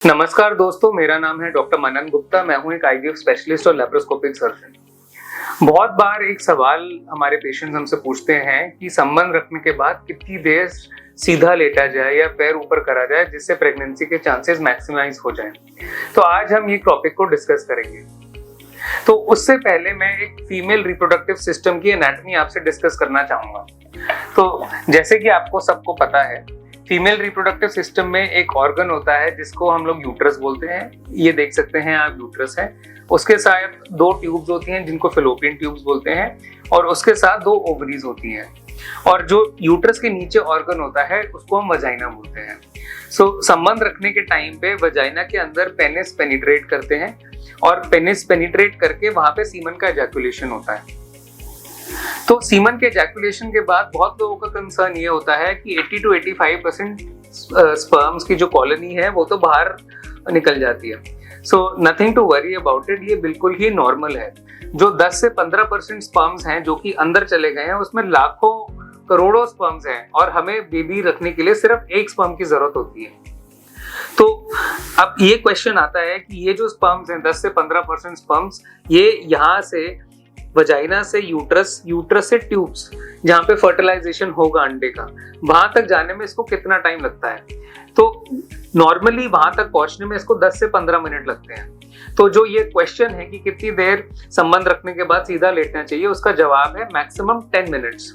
नमस्कार दोस्तों, मेरा नाम है डॉक्टर मनन गुप्ता। मैं हूं एक आईवीएफ स्पेशलिस्ट और लैप्रोस्कोपिक सर्जन। बहुत बार एक सवाल हमारे पेशेंट्स हमसे पूछते हैं कि संबंध रखने के बाद कितनी देर सीधा लेटा जाए या पैर ऊपर करा जाए जिससे प्रेगनेंसी के चांसेस मैक्सिमाइज हो जाएं। तो आज हम ये टॉपिक को डिस्कस करेंगे। तो उससे पहले मैं एक फीमेल रिप्रोडक्टिव सिस्टम की एनाटॉमी आपसे डिस्कस करना चाहूंगा। तो जैसे कि आपको सबको पता है, फीमेल रिप्रोडक्टिव सिस्टम में एक ऑर्गन होता है जिसको हम लोग यूट्रस बोलते हैं। ये देख सकते हैं आप, यूट्रस है। उसके साथ दो ट्यूब्स होती हैं जिनको फेलोपियन ट्यूब्स बोलते हैं, और उसके साथ दो ओवरीज होती हैं। और जो यूट्रस के नीचे ऑर्गन होता है उसको हम वजाइना बोलते हैं। संबंध रखने के टाइम पे वजाइना के अंदर पेनिस पेनिट्रेट करते हैं, और पेनिस पेनिट्रेट करके वहां पे सीमन का एजैकुलेशन होता है। तो सीमन के एजैकुलेशन के बाद बहुत लोगों का कंसर्न ये होता है कि 80 to 85% स्पर्म्स की जो कॉलोनी है वो तो बाहर निकल जाती है। So nothing to worry about it, ये बिल्कुल ही नॉर्मल है। जो 10 से 15% स्पर्म्स हैं जो कि अंदर चले गए हैं, उसमें लाखों करोड़ों स्पर्म्स हैं, और हमें बेबी रखने के लिए सिर्फ एक स्पर्म की जरूरत होती है। तो अब ये क्वेश्चन आता है कि ये जो स्पर्म्स हैं, 10 से 15% स्पर्म्स, ये यहाँ से वजाइना से यूट्रस, यूट्रस से ट्यूब्स, जहाँ पे फर्टिलाइजेशन होगा अंडे का, वहां तक जाने में इसको कितना टाइम लगता है? तो नॉर्मली वहां तक पहुंचने में इसको 10 से 15 मिनट लगते हैं। तो जो ये क्वेश्चन है कि कितनी देर संबंध रखने के बाद सीधा लेटना चाहिए, उसका जवाब है मैक्सिमम 10 मिनट्स।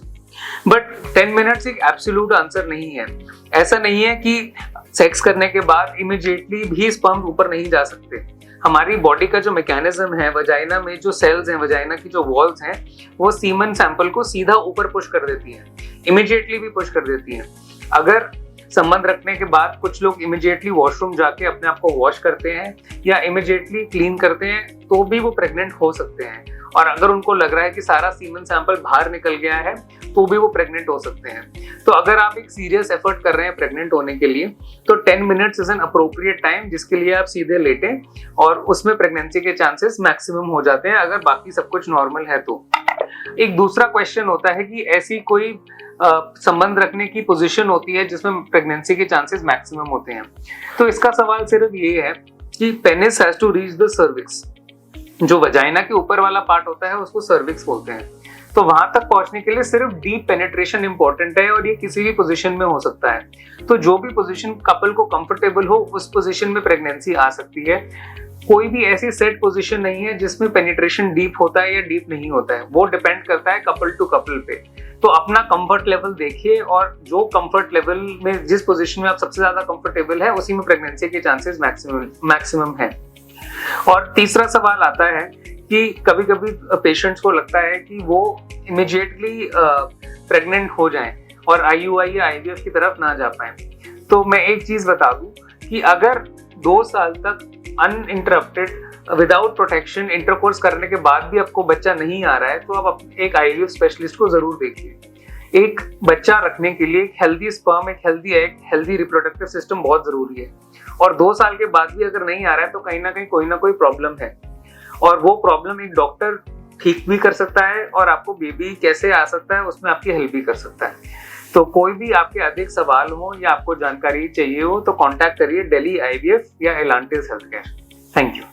बट 10 मिनट्स एक एब्सोल्यूट आंसर नहीं है। ऐसा नहीं है कि सेक्स करने के बाद इमीडिएटली भी स्पर्म ऊपर नहीं जा सकते। हमारी बॉडी का जो मैकेनिज्म है, वजाइना में जो सेल्स हैं, वजाइना की जो वॉल्स हैं, वो सीमन सैंपल को सीधा ऊपर पुश कर देती हैं, इमीडिएटली भी पुश कर देती हैं। अगर संबंध रखने के बाद कुछ लोग इमीडिएटली वॉशरूम जाके अपने आप को वॉश करते हैं या इमीडिएटली क्लीन करते हैं, तो भी वो प्रेग्नेंट हो सकते हैं। और अगर उनको लग रहा है कि सारा सीमन सैंपल बाहर निकल गया है, तो भी वो प्रेग्नेंट हो सकते हैं। तो अगर आप एक सीरियस एफर्ट कर रहे हैं प्रेग्नेंट होने के लिए, तो 10 minutes is an appropriate time जिसके लिए आप सीधे लेटें, और उसमें प्रेगनेंसी के चांसेस मैक्सिमम हो जाते हैं अगर बाकी सब कुछ नॉर्मल है तो। एक दूसरा क्वेश्चन होता है कि ऐसी कोई संबंध रखने की पोजीशन होती है जिसमें प्रेगनेंसी के चांसेस मैक्सिमम होते हैं? तो इसका सवाल सिर्फ ये है कि penis has to reach the cervix. जो वजाइना के ऊपर वाला पार्ट होता है उसको सर्विक्स बोलते हैं। तो वहां तक पहुंचने के लिए सिर्फ डीप पेनिट्रेशन इंपॉर्टेंट है, और ये किसी भी पोजीशन में हो सकता है। तो जो भी पोजीशन कपल को कंफर्टेबल हो, उस पोजीशन में प्रेगनेंसी आ सकती है। कोई भी ऐसी सेट पोजीशन नहीं है जिसमें पेनिट्रेशन डीप होता है या डीप नहीं होता है। वो डिपेंड करता है कपल टू कपल पे। तो अपना कंफर्ट लेवल देखिए, और जो कंफर्ट लेवल में, जिस पोजीशन में आप सबसे ज्यादा कंफर्टेबल है, उसी में प्रेगनेंसी के चांसेस मैक्सिमम है। और तीसरा सवाल आता है कि कभी कभी पेशेंट्स को लगता है कि वो इमीडिएटली प्रेग्नेंट हो जाएं और आईयूआई या आईवीएफ की तरफ ना जा पाएं। तो मैं एक चीज बता दूं कि अगर 2 साल तक अनइंटरप्टेड विदाउट प्रोटेक्शन इंटरकोर्स करने के बाद भी आपको बच्चा नहीं आ रहा है, तो आप एक आईवीएफ स्पेशलिस्ट को जरूर देखिए। एक बच्चा रखने के लिए एक हेल्दी स्पर्म, एक healthy egg, healthy reproductive system बहुत जरूरी है। और 2 साल के बाद भी अगर नहीं आ रहा है तो कहीं ना कहीं कोई ना कोई प्रॉब्लम है, और वो प्रॉब्लम एक डॉक्टर ठीक भी कर सकता है, और आपको बेबी कैसे आ सकता है उसमें आपकी हेल्प भी कर सकता है। तो कोई भी आपके अधिक सवाल हो या आपको जानकारी चाहिए हो तो कांटेक्ट करिए दिल्ली आईवीएफ या एलांटिस हेल्थ केयर। Thank you.